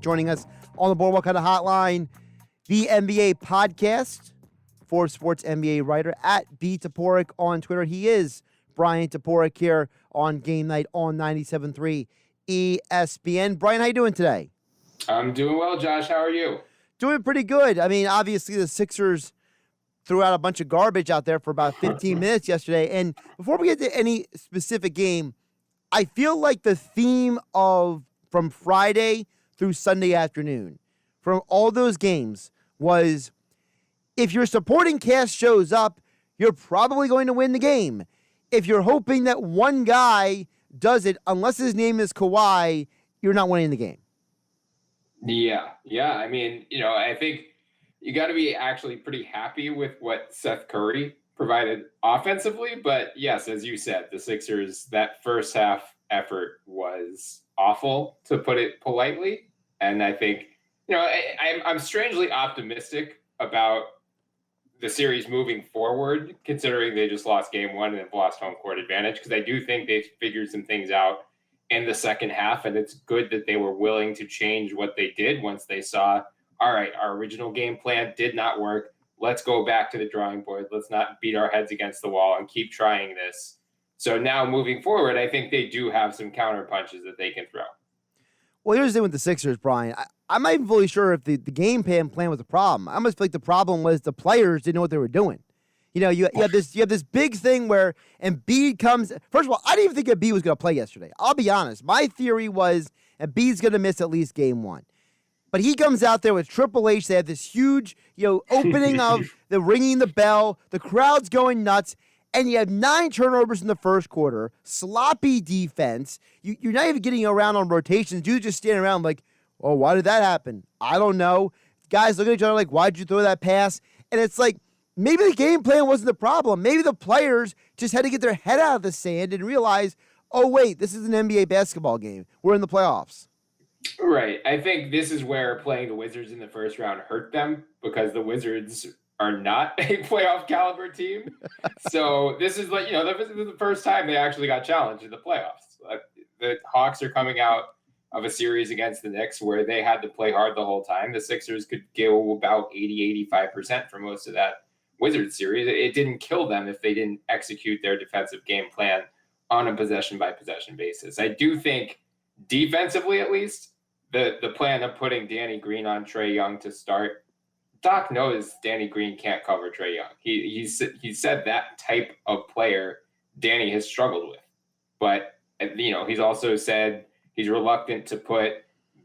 Joining us on the Boardwalk Kind of Hotline, the NBA podcast, Forbes Sports NBA writer at B Toporek on Twitter. He is Bryan Toporek here on Game Night on 97.3 ESPN. Bryan, how you doing today? I'm doing well, Josh. How are you? Doing pretty good. I mean, obviously the Sixers threw out a bunch of garbage out there for about 15 minutes yesterday. And before we get to any specific game, I feel like the theme of from Friday through Sunday afternoon from all those games was if your supporting cast shows up, you're probably going to win the game. If you're hoping that one guy does it, unless his name is Kawhi, you're not winning the game. Yeah. I mean, I think you got to be actually pretty happy with what Seth Curry provided offensively. But yes, as you said, the Sixers, that first half effort was awful, to put it politely. And I think, I'm strangely optimistic about the series moving forward, considering they just lost game one and have lost home court advantage, because I do think they've figured some things out in the second half. And it's good that they were willing to change what they did once they saw, all right, our original game plan did not work. Let's go back to the drawing board. Let's not beat our heads against the wall and keep trying this. So now moving forward, I think they do have some counter punches that they can throw. Well, here's the thing with the Sixers, Bryan. I'm not even fully sure if the game plan was the problem. I almost feel like the problem was the players didn't know what they were doing. You have this big thing where Embiid comes. First of all, I didn't even think Embiid was going to play yesterday. I'll be honest. My theory was Embiid's going to miss at least game one. But he comes out there with Triple H. They have this huge, opening of the ringing the bell. The crowd's going nuts. And you have 9 turnovers in the first quarter, sloppy defense. You're not even getting around on rotations. Dudes just standing around like, oh, why did that happen? I don't know. Guys look at each other like, why'd you throw that pass? And it's like, maybe the game plan wasn't the problem. Maybe the players just had to get their head out of the sand and realize, oh, wait, this is an NBA basketball game. We're in the playoffs. Right. I think this is where playing the Wizards in the first round hurt them, because the Wizards are not a playoff caliber team. So this is this is the first time they actually got challenged in the playoffs. The Hawks are coming out of a series against the Knicks where they had to play hard the whole time. The Sixers could go about 80-85% for most of that Wizards series. It didn't kill them if they didn't execute their defensive game plan on a possession-by-possession basis. I do think defensively, at least, the plan of putting Danny Green on Trae Young to start, Doc knows Danny Green can't cover Trae Young. He said that type of player Danny has struggled with. But, he's also said he's reluctant to put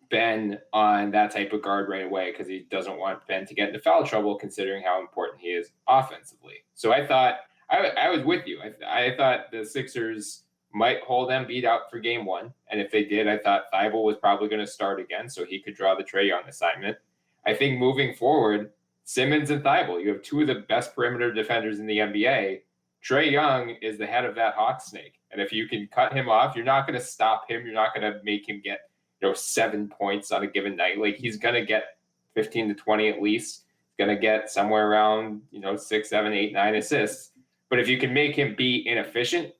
Ben on that type of guard right away because he doesn't want Ben to get into foul trouble, considering how important he is offensively. So I thought, I was with you. I thought the Sixers might hold Embiid out for game one. And if they did, I thought Thibault was probably going to start again so he could draw the Trae Young assignment. I think moving forward, Simmons and Thibault, you have two of the best perimeter defenders in the NBA. Trae Young is the head of that Hawks snake. And if you can cut him off, you're not going to stop him. You're not going to make him get 7 points on a given night. Like, he's going to get 15 to 20 at least. He's going to get somewhere around 6, 7, 8, 9 assists. But if you can make him be inefficient,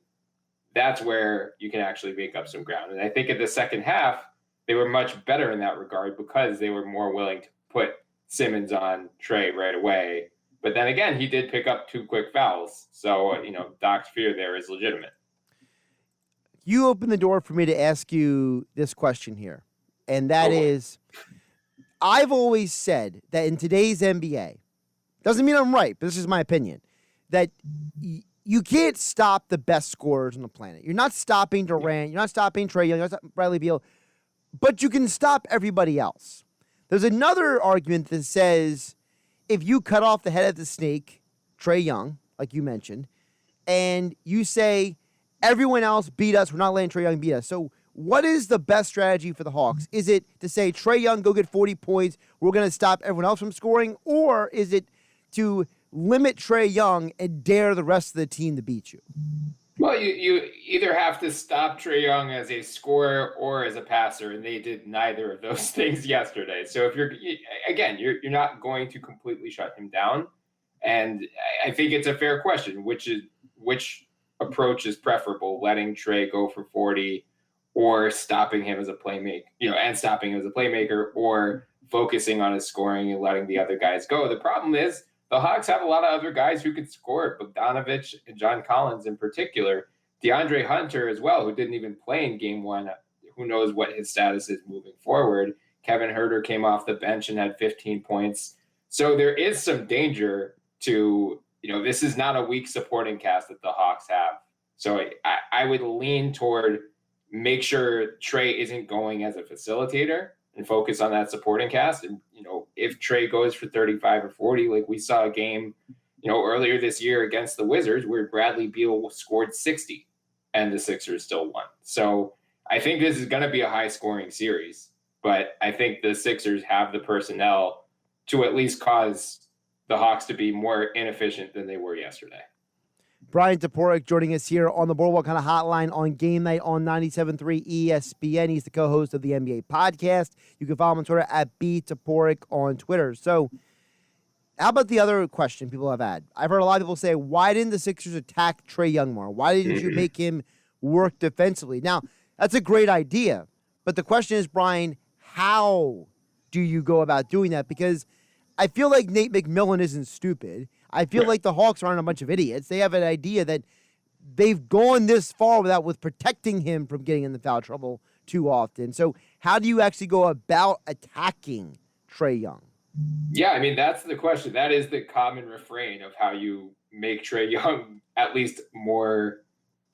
that's where you can actually make up some ground. And I think in the second half, they were much better in that regard because they were more willing to put Simmons on Trae right away. But then again, he did pick up 2 quick fouls. So, Doc's fear there is legitimate. You opened the door for me to ask you this question here. And that is, I've always said that in today's NBA, doesn't mean I'm right, but this is my opinion, that you can't stop the best scorers on the planet. You're not stopping Durant. You're not stopping Trae Young. You're not stopping Bradley Beal. But you can stop everybody else. There's another argument that says if you cut off the head of the snake, Trae Young, like you mentioned, and you say everyone else beat us, we're not letting Trae Young beat us. So what is the best strategy for the Hawks? Is it to say, Trae Young, go get 40 points, we're going to stop everyone else from scoring? Or is it to limit Trae Young and dare the rest of the team to beat you? Well, you either have to stop Trae Young as a scorer or as a passer, and they did neither of those things yesterday. So if you're not going to completely shut him down. And I think it's a fair question, which approach is preferable, letting Trae go for 40 or stopping him as a playmaker, and stopping him as a playmaker, or focusing on his scoring and letting the other guys go. The problem is the Hawks have a lot of other guys who could score, Bogdanovich and John Collins in particular, DeAndre Hunter as well, who didn't even play in game one. Who knows what his status is moving forward. Kevin Huerter came off the bench and had 15 points. So there is some danger to, this is not a weak supporting cast that the Hawks have. So I would lean toward make sure Trae isn't going as a facilitator and focus on that supporting cast. And, if Trae goes for 35 or 40, like we saw a game, earlier this year against the Wizards where Bradley Beal scored 60 and the Sixers still won. So I think this is going to be a high scoring series, but I think the Sixers have the personnel to at least cause the Hawks to be more inefficient than they were yesterday. Bryan Toporek joining us here on the Boardwalk Kind of Hotline on Game Night on 97.3 ESPN. He's the co-host of the NBA podcast. You can follow him on Twitter at @btoporek on Twitter. So how about the other question people have had? I've heard a lot of people say, why didn't the Sixers attack Trae Young more? Why didn't you make him work defensively? Now, that's a great idea. But the question is, Brian, how do you go about doing that? Because I feel like Nate McMillan isn't stupid. I feel like the Hawks aren't a bunch of idiots. They have an idea that they've gone this far with protecting him from getting into foul trouble too often. So how do you actually go about attacking Trae Young? Yeah, I mean, that's the question. That is the common refrain of how you make Trae Young at least more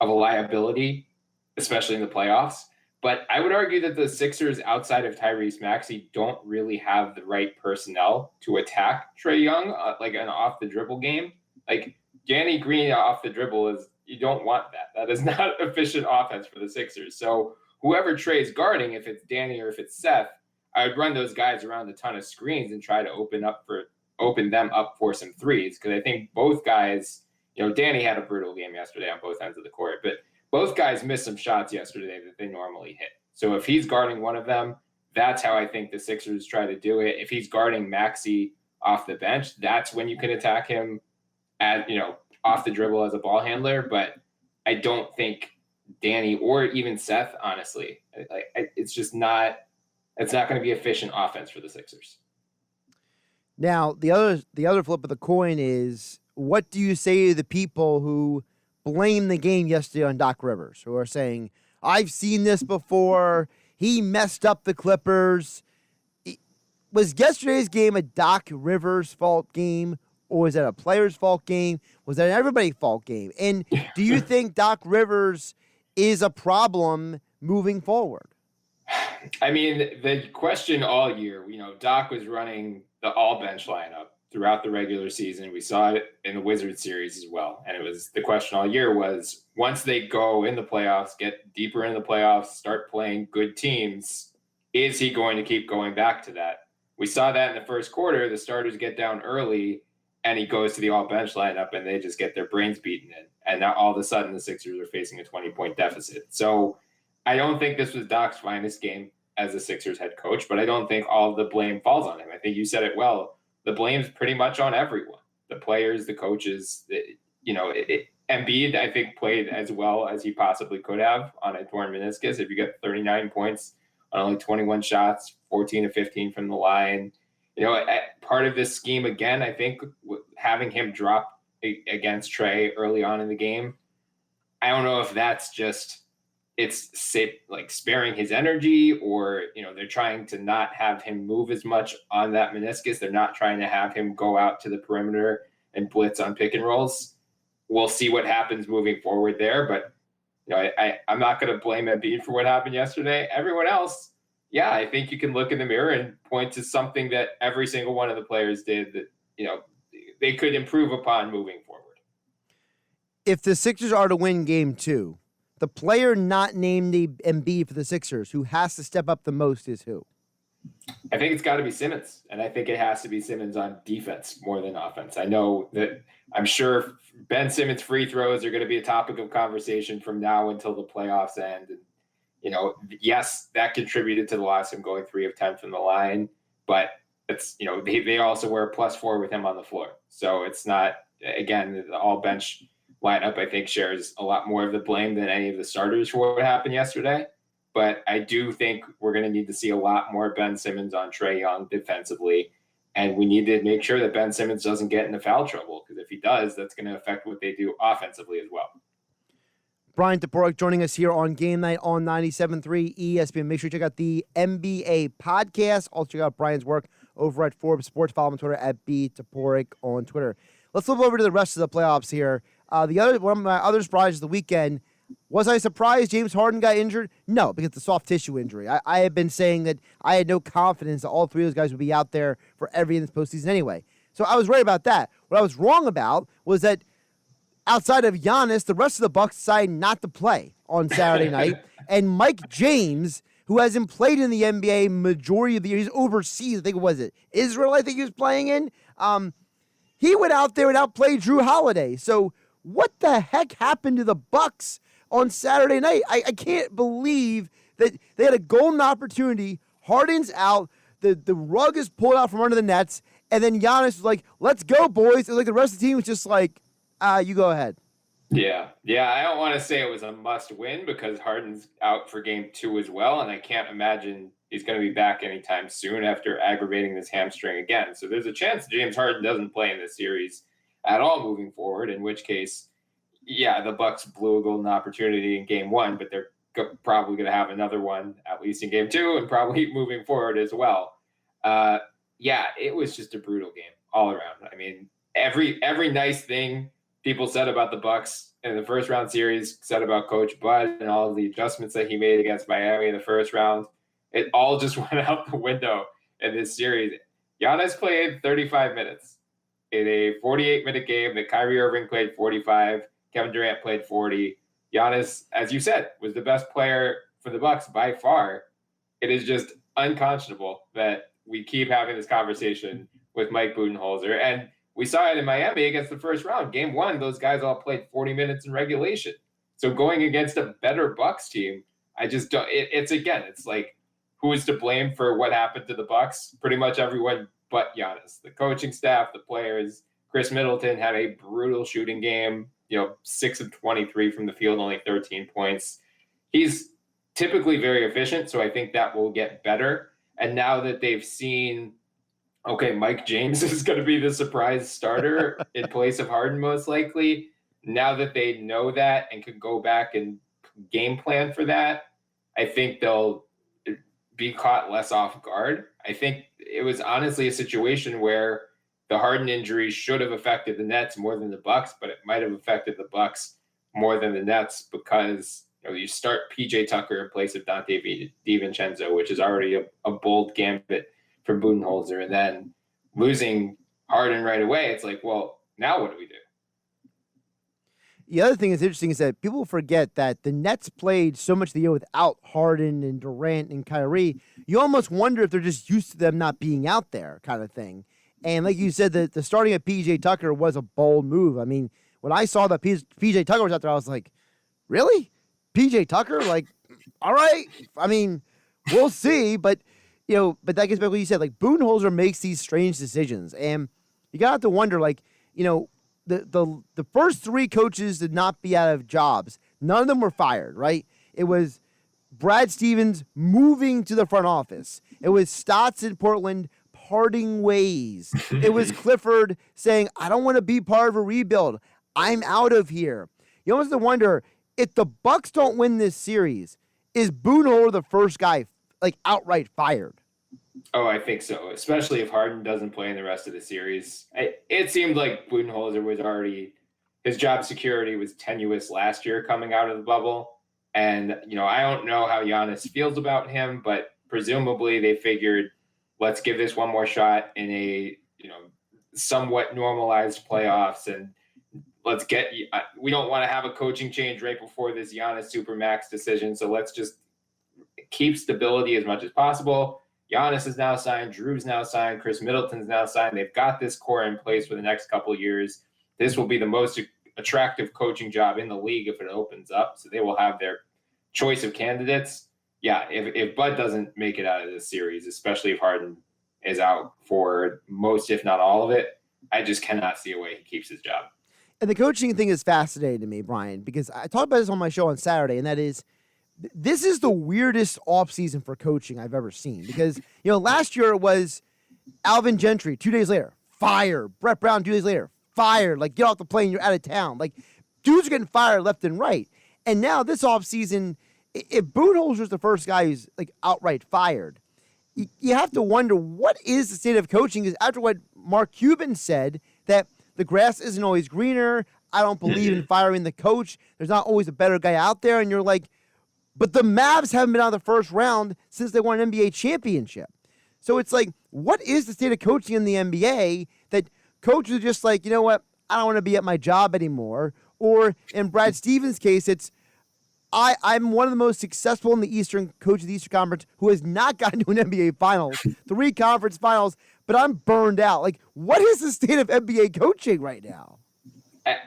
of a liability, especially in the playoffs. But I would argue that the Sixers, outside of Tyrese Maxey, don't really have the right personnel to attack Trae Young, like an off-the-dribble game. Like, Danny Green off the dribble you don't want that. That is not efficient offense for the Sixers. So whoever Trae's guarding, if it's Danny or if it's Seth, I would run those guys around a ton of screens and try to open them up for some threes. Because I think both guys, Danny had a brutal game yesterday on both ends of the court, but both guys missed some shots yesterday that they normally hit. So if he's guarding one of them, that's how I think the Sixers try to do it. If he's guarding Maxey off the bench, that's when you can attack him off the dribble as a ball handler. But I don't think Danny or even Seth, honestly, it's just not. It's not going to be efficient offense for the Sixers. Now, the other flip of the coin is, what do you say to the people who blame the game yesterday on Doc Rivers, who are saying, I've seen this before, he messed up the Clippers? Was yesterday's game a Doc Rivers fault game, or was that a player's fault game? Was that an everybody's fault game? And do you think Doc Rivers is a problem moving forward? I mean, the question all year, Doc was running the all-bench lineup throughout the regular season. We saw it in the Wizards series as well. And the question all year was, once they go in the playoffs, get deeper in the playoffs, start playing good teams, is he going to keep going back to that? We saw that in the first quarter. The starters get down early, and he goes to the all-bench lineup, and they just get their brains beaten in. And now all of a sudden the Sixers are facing a 20-point deficit. So I don't think this was Doc's finest game as the Sixers head coach, but I don't think all of the blame falls on him. I think you said it well. The blame's pretty much on everyone. The players, the coaches, Embiid, I think, played as well as he possibly could have on a torn meniscus. If you get 39 points on only 21 shots, 14 to 15 from the line, part of this scheme, again, I think having him drop against Trae early on in the game, I don't know if that's just sparing his energy, or they're trying to not have him move as much on that meniscus. They're not trying to have him go out to the perimeter and blitz on pick and rolls. We'll see what happens moving forward there, but I'm not going to blame Embiid for what happened yesterday. Everyone else, yeah, I think you can look in the mirror and point to something that every single one of the players did that they could improve upon moving forward. If the Sixers are to win Game 2, the player not named Embiid for the Sixers who has to step up the most is who? I think it's got to be Simmons, and I think it has to be Simmons on defense more than offense. I know that I'm sure Ben Simmons' free throws are going to be a topic of conversation from now until the playoffs end. And, yes, that contributed to the loss, him going 3 of 10 from the line, but it's, they also were a +4 with him on the floor. So it's not, again, the all bench lineup, I think, shares a lot more of the blame than any of the starters for what happened yesterday. But I do think we're going to need to see a lot more Ben Simmons on Trae Young defensively. And we need to make sure that Ben Simmons doesn't get into foul trouble, because if he does, that's going to affect what they do offensively as well. Bryan Toporek joining us here on Game Night on 97.3 ESPN. Make sure you check out the NBA podcast. Also check out Bryan's work over at Forbes Sports. Follow him on Twitter at @btoporek on Twitter. Let's flip over to the rest of the playoffs here. One of my other surprises of the weekend. Was I surprised James Harden got injured? No, because it's a soft tissue injury. I had been saying that I had no confidence that all three of those guys would be out there for every this postseason anyway. So I was right about that. What I was wrong about was that outside of Giannis, the rest of the Bucks decided not to play on Saturday night. And Mike James, who hasn't played in the NBA majority of the year, he's overseas. I think Israel, I think he was playing in. He went out there and outplayed Drew Holiday. So what the heck happened to the Bucks on Saturday night? I can't believe that they had a golden opportunity. Harden's out. The rug is pulled out from under the Nets. And then Giannis was like, let's go, boys. It was like the rest of the team was just like, you go ahead. Yeah. I don't want to say it was a must win, because Harden's out for game 2 as well. And I can't imagine he's going to be back anytime soon after aggravating this hamstring again. So there's a chance James Harden doesn't play in this series at all moving forward, in which case, yeah, the Bucks blew a golden opportunity in game 1, but they're probably going to have another one at least in game 2 and probably moving forward as well. Yeah, it was just a brutal game all around. I mean, every nice thing people said about the Bucks in the first round series, said about Coach Bud and all of the adjustments that he made against Miami in the first round, it all just went out the window in this series. Giannis played 35 minutes in a 48-minute game that Kyrie Irving played 45. Kevin Durant played 40. Giannis, as you said, was the best player for the Bucks by far. It is just unconscionable that we keep having this conversation with Mike Budenholzer. And we saw it in Miami against the first round. Game 1, those guys all played 40 minutes in regulation. So going against a better Bucks team, I just don't. It's like, who is to blame for what happened to the Bucks? Pretty much everyone but Giannis. The coaching staff, the players. Chris Middleton had a brutal shooting game. 6 of 23 from the field, only 13 points. He's typically very efficient, so I think that will get better. And now that they've seen, okay, Mike James is going to be the surprise starter in place of Harden most likely, now that they know that and can go back and game plan for that, I think they'll be caught less off guard. I think it was honestly a situation where the Harden injury should have affected the Nets more than the Bucks, but it might have affected the Bucks more than the Nets, because you start PJ Tucker in place of Dante DiVincenzo, which is already a bold gambit from Budenholzer, and then losing Harden right away. It's like, well, now what do we do? The other thing that's interesting is that people forget that the Nets played so much of the year without Harden and Durant and Kyrie. You almost wonder if they're just used to them not being out there, kind of thing. And like you said, the starting at PJ Tucker was a bold move. I mean, when I saw that PJ Tucker was out there, I was like, really? PJ Tucker? Like, all right. I mean, we'll see. But that gets back to what you said. Like, Budenholzer makes these strange decisions. And you got to have to wonder, like, the first 3 coaches did not be out of jobs. None of them were fired, right? It was Brad Stevens moving to the front office. It was Stotts in Portland parting ways. It was Clifford saying, I don't want to be part of a rebuild. I'm out of here. You almost have to wonder, if the Bucks don't win this series, is Budenholzer the first guy like outright fired? Oh, I think so, especially if Harden doesn't play in the rest of the series. It seemed like Budenholzer was already, his job security was tenuous last year coming out of the bubble. And, I don't know how Giannis feels about him, but presumably they figured, let's give this one more shot in a, somewhat normalized playoffs, and we don't want to have a coaching change right before this Giannis Supermax decision. So let's just keep stability as much as possible. Giannis is now signed. Drew's now signed. Chris Middleton's now signed. They've got this core in place for the next couple of years. This will be the most attractive coaching job in the league if it opens up. So they will have their choice of candidates. Yeah, if Bud doesn't make it out of this series, especially if Harden is out for most, if not all of it, I just cannot see a way he keeps his job. And the coaching thing is fascinating to me, Bryan, because I talked about this on my show on Saturday, and that is This is the weirdest offseason for coaching I've ever seen because, last year it was Alvin Gentry, 2 days later, fired. Brett Brown, 2 days later, fired. Like, get off the plane, you're out of town. Like, dudes are getting fired left and right. And now this offseason, if Budenholzer's the first guy who's, like, outright fired, you have to wonder, what is the state of coaching? Because after what Mark Cuban said, that the grass isn't always greener, I don't believe in firing the coach. There's not always a better guy out there. And you're like, but the Mavs haven't been out of the first round since they won an NBA championship. So it's like, what is the state of coaching in the NBA that coaches are just like, you know what, I don't want to be at my job anymore? Or in Brad Stevens' case, it's, I'm one of the most successful in the Eastern coach of the Eastern Conference who has not gotten to an NBA Finals, 3 conference finals, but I'm burned out. Like, what is the state of NBA coaching right now?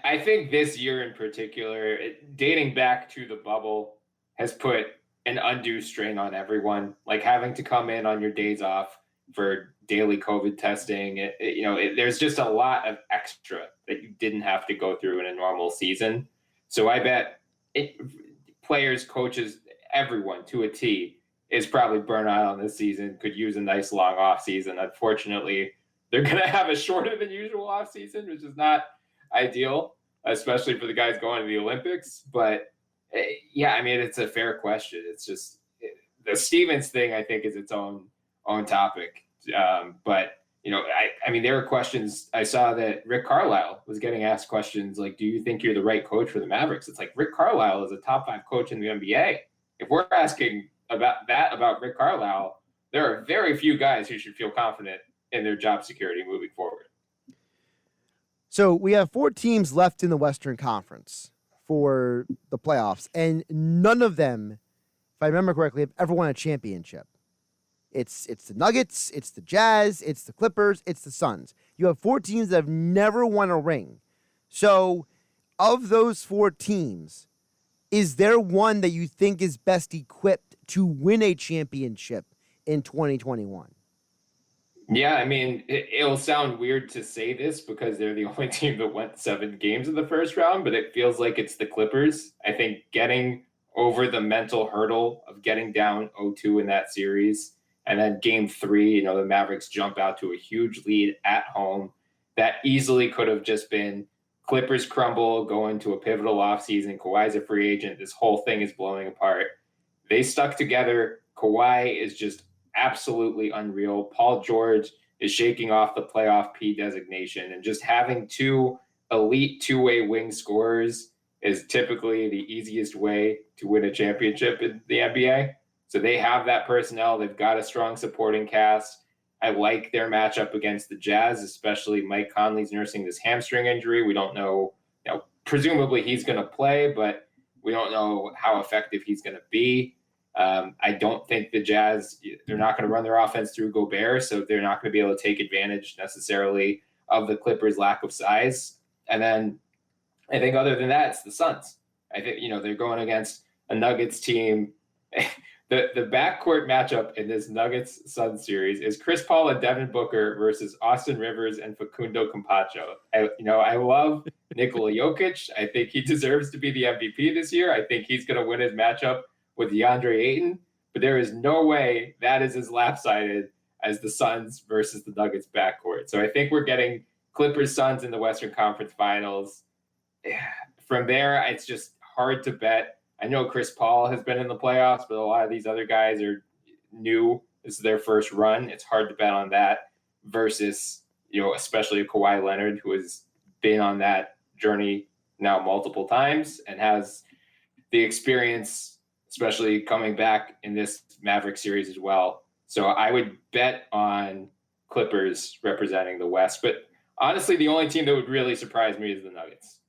I think this year in particular, dating back to the bubble, has put an undue strain on everyone. Like having to come in on your days off for daily COVID testing. There's just a lot of extra that you didn't have to go through in a normal season. So I bet players, coaches, everyone to a T is probably burnt out on this season, could use a nice long off season. Unfortunately, they're going to have a shorter than usual off season, which is not ideal, especially for the guys going to the Olympics. But yeah, I mean, it's a fair question. It's just the Stevens thing, I think, is its own topic. But I mean, there were questions. I saw that Rick Carlisle was getting asked questions like, "Do you think you're the right coach for the Mavericks?" It's like Rick Carlisle is a top 5 coach in the NBA. If we're asking about Rick Carlisle, there are very few guys who should feel confident in their job security moving forward. So we have 4 teams left in the Western Conference for the playoffs, and none of them, if I remember correctly, have ever won a championship. It's the Nuggets, it's the Jazz, it's the Clippers, it's the Suns. You have 4 teams that have never won a ring. So of those 4 teams, is there one that you think is best equipped to win a championship in 2021? Yeah, I mean, it'll sound weird to say this because they're the only team that went 7 games in the first round, but it feels like it's the Clippers. I think getting over the mental hurdle of getting down 0-2 in that series, and then game 3, the Mavericks jump out to a huge lead at home. That easily could have just been Clippers crumble, go into a pivotal offseason. Kawhi's a free agent. This whole thing is blowing apart. They stuck together. Kawhi is just absolutely unreal. Paul George is shaking off the playoff P designation, and just having 2 elite 2-way wing scorers is typically the easiest way to win a championship in the NBA. So they have that personnel. They've got a strong supporting cast. I like their matchup against the Jazz, especially Mike Conley's nursing this hamstring injury. We don't know, presumably he's going to play, but we don't know how effective he's going to be. I don't think the Jazz, they're not going to run their offense through Gobert, so they're not going to be able to take advantage necessarily of the Clippers' lack of size. And then I think other than that, it's the Suns. I think, they're going against a Nuggets team. The backcourt matchup in this Nuggets-Suns series is Chris Paul and Devin Booker versus Austin Rivers and Facundo Campazzo. I love Nikola Jokic. I think he deserves to be the MVP this year. I think he's going to win his matchup with DeAndre Ayton, but there is no way that is as lopsided as the Suns versus the Nuggets backcourt. So I think we're getting Clippers-Suns in the Western Conference Finals. From there, it's just hard to bet. I know Chris Paul has been in the playoffs, but a lot of these other guys are new. This is their first run. It's hard to bet on that versus, especially a Kawhi Leonard, who has been on that journey now multiple times and has the experience, especially coming back in this Maverick series as well. So I would bet on Clippers representing the West. But honestly, the only team that would really surprise me is the Nuggets.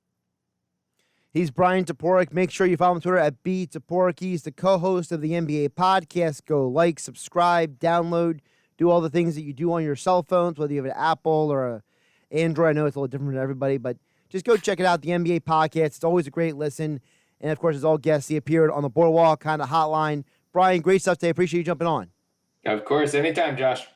He's Bryan Toporek. Make sure you follow him on Twitter at @BToporek. He's the co-host of the NBA podcast. Go like, subscribe, download, do all the things that you do on your cell phones, whether you have an Apple or a Android. I know it's a little different for everybody, but just go check it out, the NBA podcast. It's always a great listen. And, of course, as all guests, he appeared on the Boardwalk kind of hotline. Bryan, great stuff today. Appreciate you jumping on. Of course. Anytime, Josh.